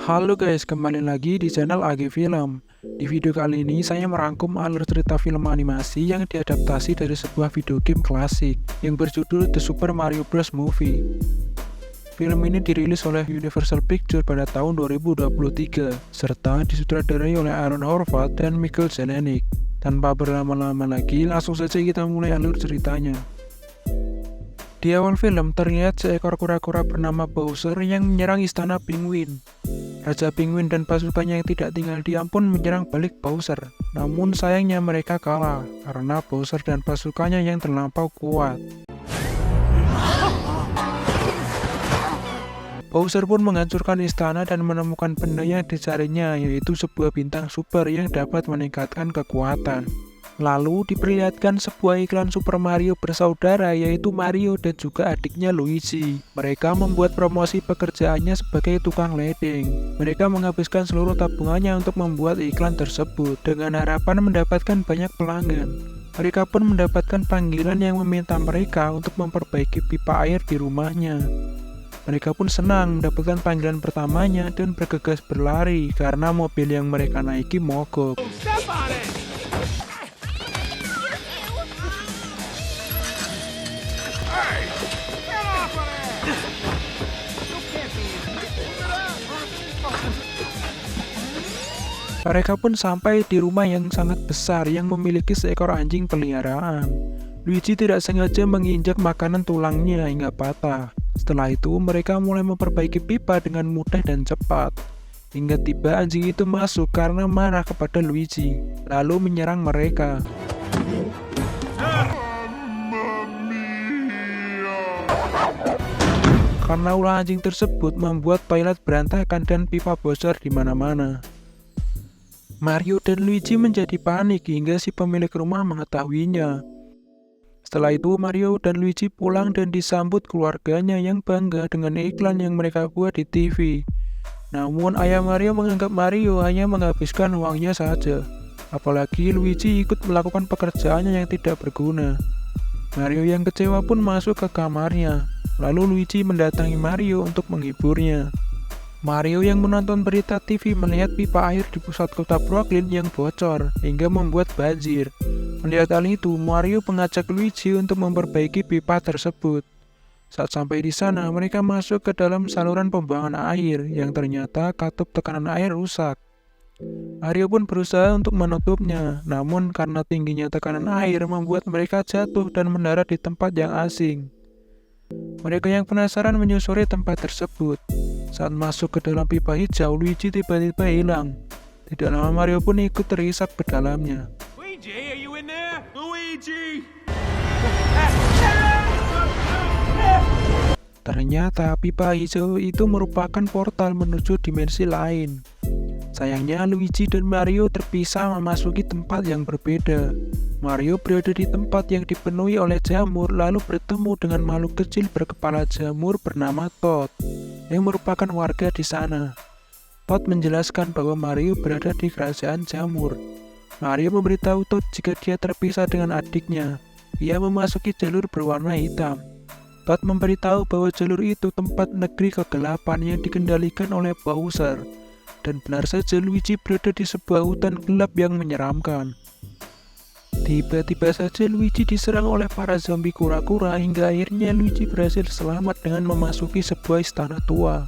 Halo guys, kembali lagi di channel AG Film. Di video kali ini saya merangkum alur cerita film animasi yang diadaptasi dari sebuah video game klasik yang berjudul The Super Mario Bros. Movie. Film ini dirilis oleh Universal Pictures pada tahun 2023 serta disutradarai oleh Aaron Horvath dan Michael Zelenick. Tanpa berlama-lama lagi, langsung saja kita mulai alur ceritanya. Di awal film terlihat seekor kura-kura bernama Bowser yang menyerang istana penguin. Raja Penguin dan pasukannya yang tidak tinggal diam pun menyerang balik Bowser. Namun sayangnya mereka kalah karena Bowser dan pasukannya yang terlampau kuat. Bowser pun menghancurkan istana dan menemukan benda yang dicarinya, yaitu sebuah bintang super yang dapat meningkatkan kekuatan. Lalu diperlihatkan sebuah iklan Super Mario bersaudara, yaitu Mario dan juga adiknya Luigi. Mereka membuat promosi pekerjaannya sebagai tukang ledeng. Mereka menghabiskan seluruh tabungannya untuk membuat iklan tersebut dengan harapan mendapatkan banyak pelanggan. Mereka pun mendapatkan panggilan yang meminta mereka untuk memperbaiki pipa air di rumahnya. Mereka pun senang mendapatkan panggilan pertamanya dan bergegas berlari karena mobil yang mereka naiki mogok. Mereka pun sampai di rumah yang sangat besar yang memiliki seekor anjing peliharaan. Luigi tidak sengaja menginjak makanan tulangnya hingga patah. Setelah itu, mereka mulai memperbaiki pipa dengan mudah dan cepat. Hingga tiba anjing itu masuk karena marah kepada Luigi, lalu menyerang mereka. Karena ulah anjing tersebut membuat toilet berantakan dan pipa bocor di mana-mana. Mario dan Luigi menjadi panik hingga si pemilik rumah mengetahuinya. Setelah itu Mario dan Luigi pulang dan disambut keluarganya yang bangga dengan iklan yang mereka buat di TV. Namun ayah Mario menganggap Mario hanya menghabiskan uangnya saja. Apalagi Luigi ikut melakukan pekerjaannya yang tidak berguna. Mario yang kecewa pun masuk ke kamarnya. Lalu Luigi mendatangi Mario untuk menghiburnya. Mario yang menonton berita TV melihat pipa air di pusat kota Brooklyn yang bocor hingga membuat banjir. Melihat hal itu, Mario mengajak Luigi untuk memperbaiki pipa tersebut. Saat sampai di sana, mereka masuk ke dalam saluran pembuangan air yang ternyata katup tekanan air rusak. Mario pun berusaha untuk menutupnya, namun karena tingginya tekanan air membuat mereka jatuh dan mendarat di tempat yang asing. Mereka yang penasaran menyusuri tempat tersebut. Saat masuk ke dalam pipa hijau, Luigi tiba-tiba hilang. Tidak lama Mario pun ikut terhisap ke dalamnya. Luigi, are you in there? Luigi! Ternyata pipa hijau itu merupakan portal menuju dimensi lain. Sayangnya Luigi dan Mario terpisah memasuki tempat yang berbeda. Mario berada di tempat yang dipenuhi oleh jamur lalu bertemu dengan makhluk kecil berkepala jamur bernama Toad yang merupakan warga di sana. Toad menjelaskan bahwa Mario berada di kerajaan jamur. Mario memberitahu Toad jika dia terpisah dengan adiknya. Ia memasuki jalur berwarna hitam. Toad memberitahu bahwa jalur itu tempat negeri kegelapan yang dikendalikan oleh Bowser. Dan benar saja Luigi berada di sebuah hutan gelap yang menyeramkan. Tiba-tiba saja Luigi diserang oleh para zombie kura-kura hingga akhirnya Luigi berhasil selamat dengan memasuki sebuah istana tua.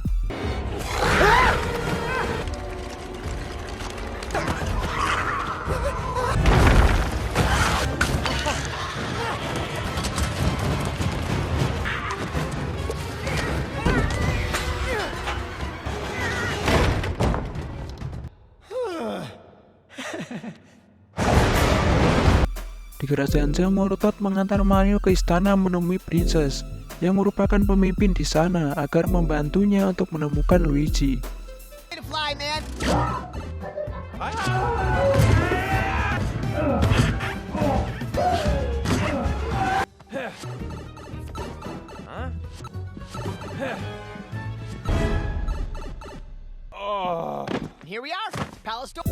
Di kerajaan jamur, Toad mengantar Mario ke istana menemui Princess yang merupakan pemimpin di sana agar membantunya untuk menemukan Luigi. Here we are, Palace Door.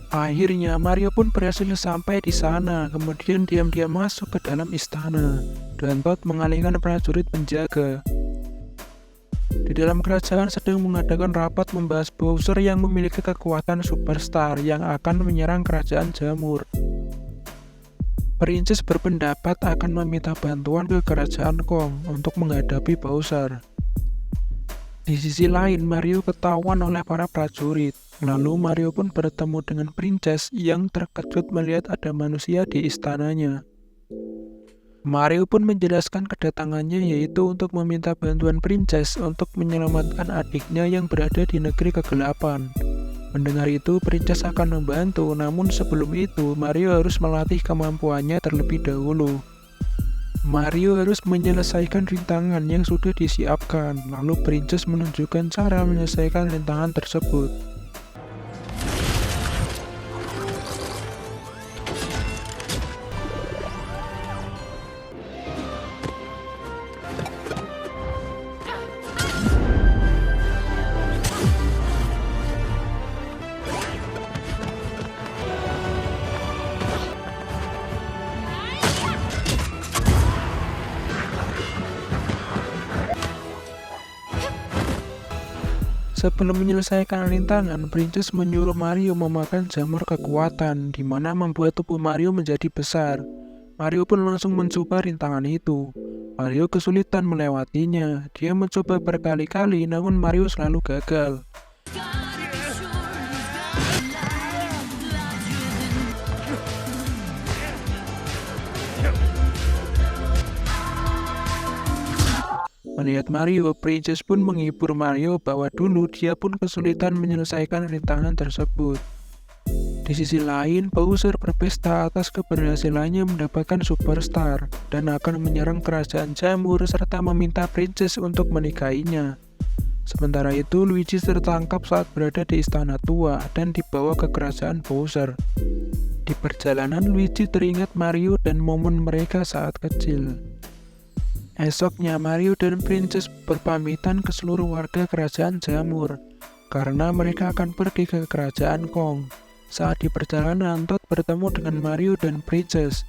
Akhirnya Mario pun berhasil sampai di sana, kemudian diam-diam masuk ke dalam istana dan Toad mengalihkan prajurit penjaga. Di dalam kerajaan sedang mengadakan rapat membahas Bowser yang memiliki kekuatan superstar yang akan menyerang kerajaan jamur. Princess berpendapat akan meminta bantuan ke kerajaan Kong untuk menghadapi Bowser. Di sisi lain, Mario ketahuan oleh para prajurit. Lalu Mario pun bertemu dengan Princess yang terkejut melihat ada manusia di istananya. Mario pun menjelaskan kedatangannya yaitu untuk meminta bantuan Princess untuk menyelamatkan adiknya yang berada di negeri kegelapan. Mendengar itu, Princess akan membantu, namun sebelum itu Mario harus melatih kemampuannya terlebih dahulu. Mario harus menyelesaikan rintangan yang sudah disiapkan, lalu Princess menunjukkan cara menyelesaikan rintangan tersebut. Sebelum menyelesaikan rintangan, Princess menyuruh Mario memakan jamur kekuatan, di mana membuat tubuh Mario menjadi besar. Mario pun langsung mencoba rintangan itu. Mario kesulitan melewatinya. Dia mencoba berkali-kali, namun Mario selalu gagal. Melihat Mario, Princess pun menghibur Mario bahwa dulu dia pun kesulitan menyelesaikan rintangan tersebut. Di sisi lain, Bowser berpesta atas keberhasilannya mendapatkan superstar dan akan menyerang kerajaan jamur serta meminta Princess untuk menikahinya. Sementara itu, Luigi tertangkap saat berada di istana tua dan dibawa ke kerajaan Bowser. Di perjalanan, Luigi teringat Mario dan momen mereka saat kecil. Esoknya, Mario dan Princess berpamitan ke seluruh warga kerajaan jamur, karena mereka akan pergi ke kerajaan Kong. Saat di perjalanan, Toad bertemu dengan Mario dan Princess.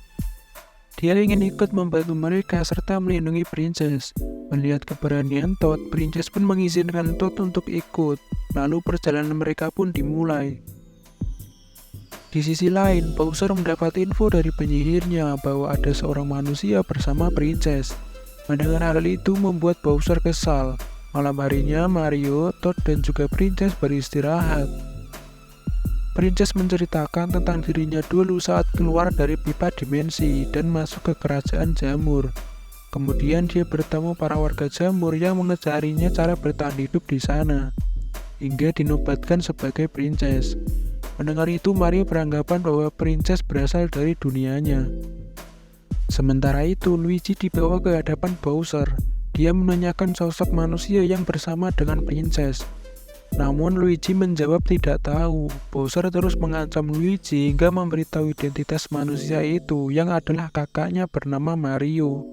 Dia ingin ikut membantu mereka serta melindungi Princess. Melihat keberanian Toad, Princess pun mengizinkan Toad untuk ikut, lalu perjalanan mereka pun dimulai. Di sisi lain, Bowser mendapat info dari penyihirnya bahwa ada seorang manusia bersama Princess. Mendengar hal itu membuat Bowser kesal. Malam harinya, Mario, Toad, dan juga Princess beristirahat. Princess menceritakan tentang dirinya dulu saat keluar dari pipa dimensi dan masuk ke kerajaan jamur. Kemudian dia bertemu para warga jamur yang mengajarinya cara bertahan hidup di sana, hingga dinobatkan sebagai Princess. Mendengar itu, Mario beranggapan bahwa Princess berasal dari dunianya. Sementara itu, Luigi dibawa ke hadapan Bowser. Dia menanyakan sosok manusia yang bersama dengan Princess. Namun Luigi menjawab tidak tahu. Bowser terus mengancam Luigi hingga memberitahu identitas manusia itu yang adalah kakaknya bernama Mario.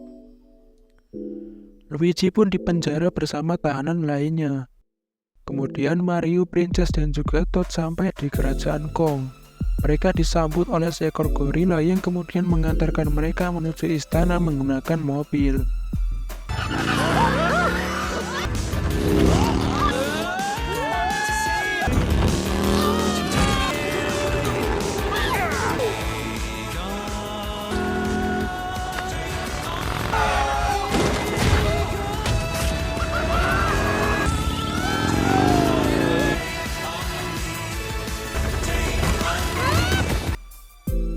Luigi pun dipenjara bersama tahanan lainnya. Kemudian Mario, Princess, dan juga Toad sampai di kerajaan Kong. Mereka disambut oleh seekor gorila yang kemudian mengantarkan mereka menuju istana menggunakan mobil.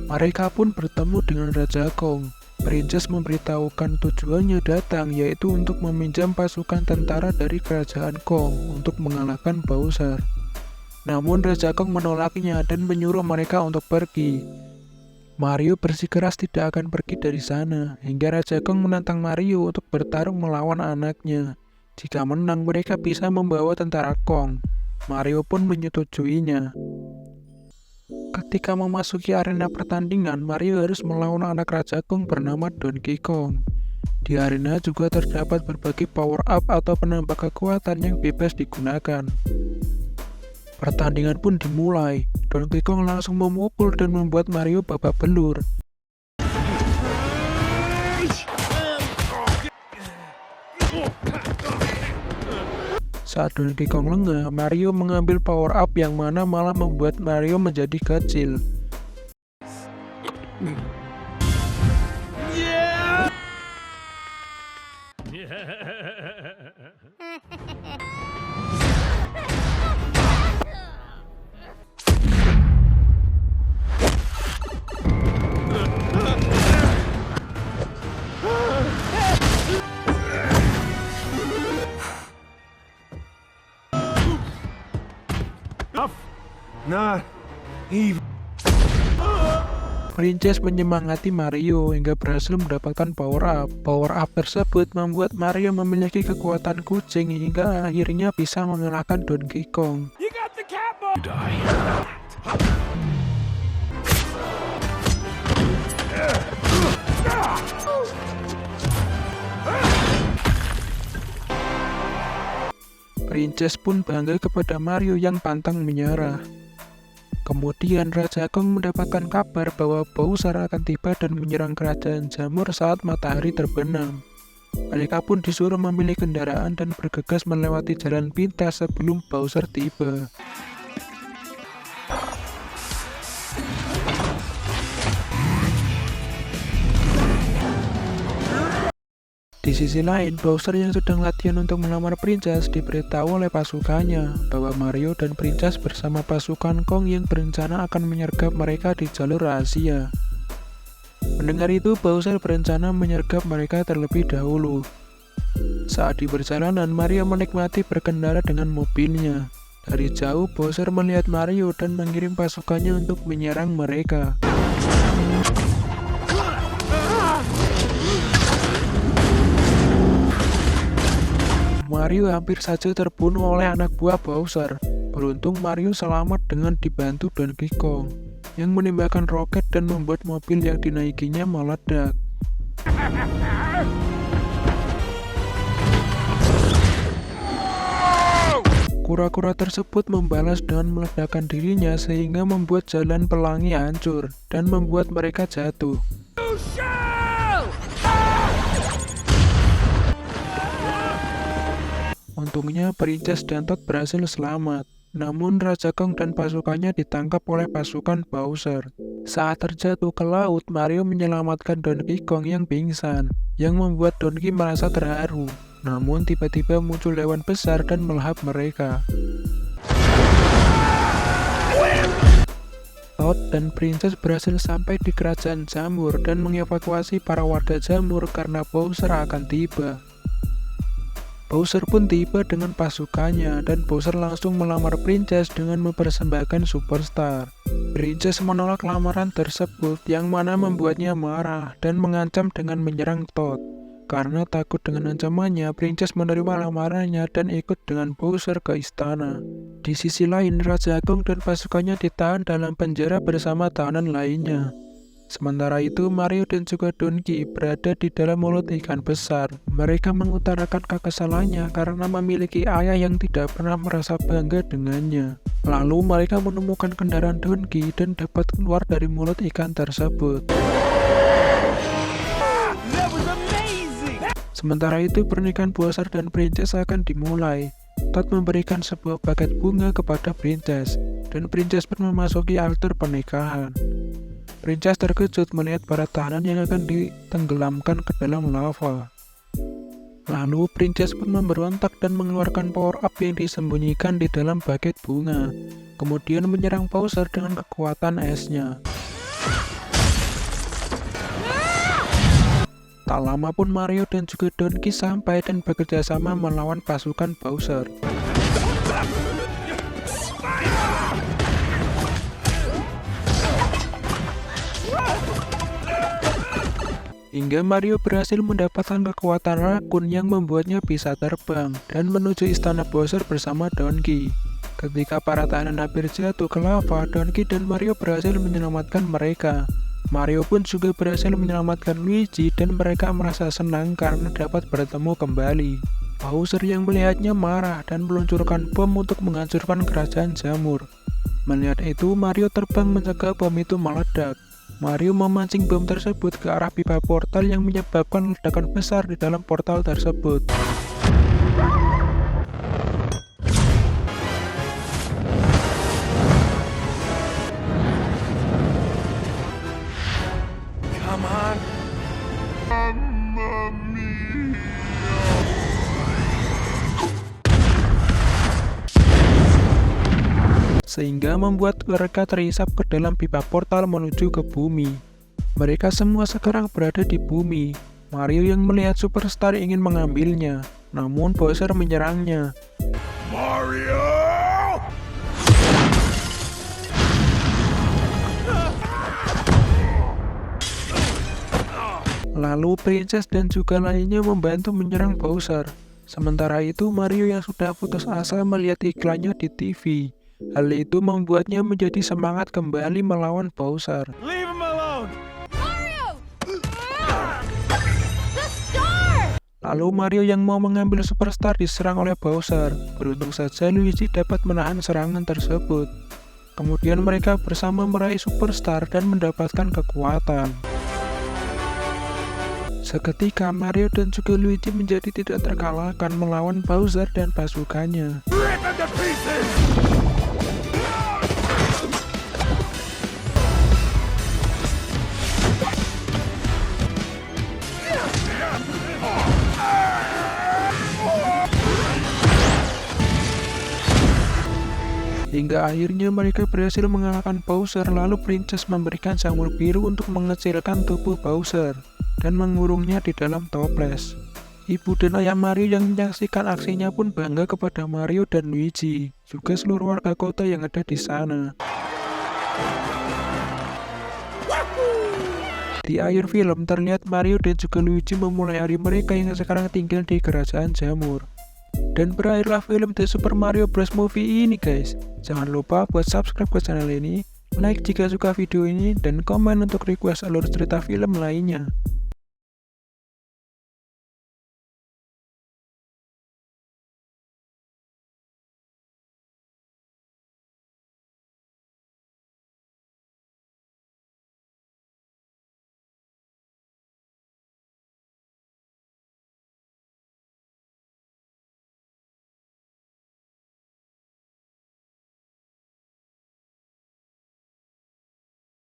Mereka pun bertemu dengan Raja Kong. Princess memberitahukan tujuannya datang yaitu untuk meminjam pasukan tentara dari kerajaan Kong untuk mengalahkan Bowser. Namun Raja Kong menolaknya dan menyuruh mereka untuk pergi. Mario bersikeras tidak akan pergi dari sana, hingga Raja Kong menantang Mario untuk bertarung melawan anaknya. Jika menang, mereka bisa membawa tentara Kong. Mario pun menyetujuinya. Ketika memasuki arena pertandingan, Mario harus melawan anak Raja Kong bernama Donkey Kong. Di arena juga terdapat berbagai power-up atau penambah kekuatan yang bebas digunakan. Pertandingan pun dimulai. Donkey Kong langsung memukul dan membuat Mario babak belur. Saat Donkey Kong lengah, Mario mengambil power up yang mana malah membuat Mario menjadi kecil. Not even. Princess menyemangati Mario hingga berhasil mendapatkan power up. Power up tersebut membuat Mario memiliki kekuatan kucing hingga akhirnya bisa mengalahkan Donkey Kong. You got the cat ball. You die. Princess pun bangga kepada Mario yang pantang menyerah. Kemudian Raja Kong mendapatkan kabar bahwa Bowser akan tiba dan menyerang kerajaan jamur saat matahari terbenam. Mereka pun disuruh memilih kendaraan dan bergegas melewati jalan pintas sebelum Bowser tiba. Di sisi lain, Bowser yang sedang latihan untuk melamar Princess diberitahu oleh pasukannya bahwa Mario dan Princess bersama pasukan Kong yang berencana akan menyergap mereka di jalur rahasia. Mendengar itu, Bowser berencana menyergap mereka terlebih dahulu. Saat di perjalanan, Mario menikmati berkendara dengan mobilnya. Dari jauh, Bowser melihat Mario dan mengirim pasukannya untuk menyerang mereka. Mario hampir saja terbunuh oleh anak buah Bowser. Beruntung Mario selamat dengan dibantu Donkey Kong, yang menembakkan roket dan membuat mobil yang dinaikinya meledak. Kura-kura tersebut membalas dengan meledakkan dirinya sehingga membuat jalan pelangi hancur dan membuat mereka jatuh. Untungnya Princess dan Toad berhasil selamat, namun Raja Kong dan pasukannya ditangkap oleh pasukan Bowser. Saat terjatuh ke laut, Mario menyelamatkan Donkey Kong yang pingsan, yang membuat Donkey merasa terharu. Namun tiba-tiba muncul hewan besar dan melahap mereka. Toad dan Princess berhasil sampai di kerajaan jamur dan mengevakuasi para warga jamur karena Bowser akan tiba. Bowser pun tiba dengan pasukannya dan Bowser langsung melamar Princess dengan mempersembahkan Superstar. Princess menolak lamaran tersebut yang mana membuatnya marah dan mengancam dengan menyerang Toad. Karena takut dengan ancamannya, Princess menerima lamarannya dan ikut dengan Bowser ke istana. Di sisi lain, Raja Kong dan pasukannya ditahan dalam penjara bersama tahanan lainnya. Sementara itu, Mario dan juga Donkey berada di dalam mulut ikan besar. Mereka mengutarakan kekesalannya karena memiliki ayah yang tidak pernah merasa bangga dengannya. Lalu mereka menemukan kendaraan Donkey dan dapat keluar dari mulut ikan tersebut. Sementara itu, pernikahan Bowser dan Princess akan dimulai. Toad memberikan sebuah paket bunga kepada Princess, dan Princess pun memasuki altar pernikahan. Princess terkejut melihat para tahanan yang akan ditenggelamkan ke dalam lava. Lalu Princess pun memberontak dan mengeluarkan power up yang disembunyikan di dalam paket bunga. Kemudian menyerang Bowser dengan kekuatan esnya. Tak lama pun Mario dan juga Donkey sampai dan bekerja sama melawan pasukan Bowser. Hingga Mario berhasil mendapatkan kekuatan rakun yang membuatnya bisa terbang dan menuju istana Bowser bersama Donkey. Ketika para tahanan hampir jatuh ke lava, Donkey dan Mario berhasil menyelamatkan mereka. Mario pun juga berhasil menyelamatkan Luigi dan mereka merasa senang karena dapat bertemu kembali. Bowser yang melihatnya marah dan meluncurkan bom untuk menghancurkan kerajaan jamur. Melihat itu, Mario terbang mencegah bom itu meledak. Mario memancing bom tersebut ke arah pipa portal yang menyebabkan ledakan besar di dalam portal tersebut. sehingga membuat mereka terhisap ke dalam pipa portal menuju ke bumi. Mereka semua sekarang berada di bumi. Mario yang melihat Superstar ingin mengambilnya, namun Bowser menyerangnya. Mario! Lalu Princess dan juga lainnya membantu menyerang Bowser. Sementara itu Mario yang sudah putus asa melihat iklannya di TV. Hal itu membuatnya menjadi semangat kembali melawan Bowser. Leave him alone! Lalu Mario yang mau mengambil Superstar diserang oleh Bowser. Beruntung saja Luigi dapat menahan serangan tersebut. Kemudian mereka bersama meraih Superstar dan mendapatkan kekuatan. Seketika Mario dan juga Luigi menjadi tidak terkalahkan melawan Bowser dan pasukannya. Rip him to pieces! Hingga akhirnya mereka berhasil mengalahkan Bowser, lalu Princess memberikan sanggul biru untuk mengecilkan tubuh Bowser dan mengurungnya di dalam toples. Ibu dan ayah Mario yang menyaksikan aksinya pun bangga kepada Mario dan Luigi, juga seluruh warga kota yang ada di sana. Di akhir film terlihat Mario dan juga Luigi memulai hari mereka yang sekarang tinggal di Kerajaan Jamur. Dan berakhirlah film The Super Mario Bros. Movie ini guys. Jangan lupa buat subscribe ke channel ini, like jika suka video ini, dan komen untuk request alur cerita film lainnya.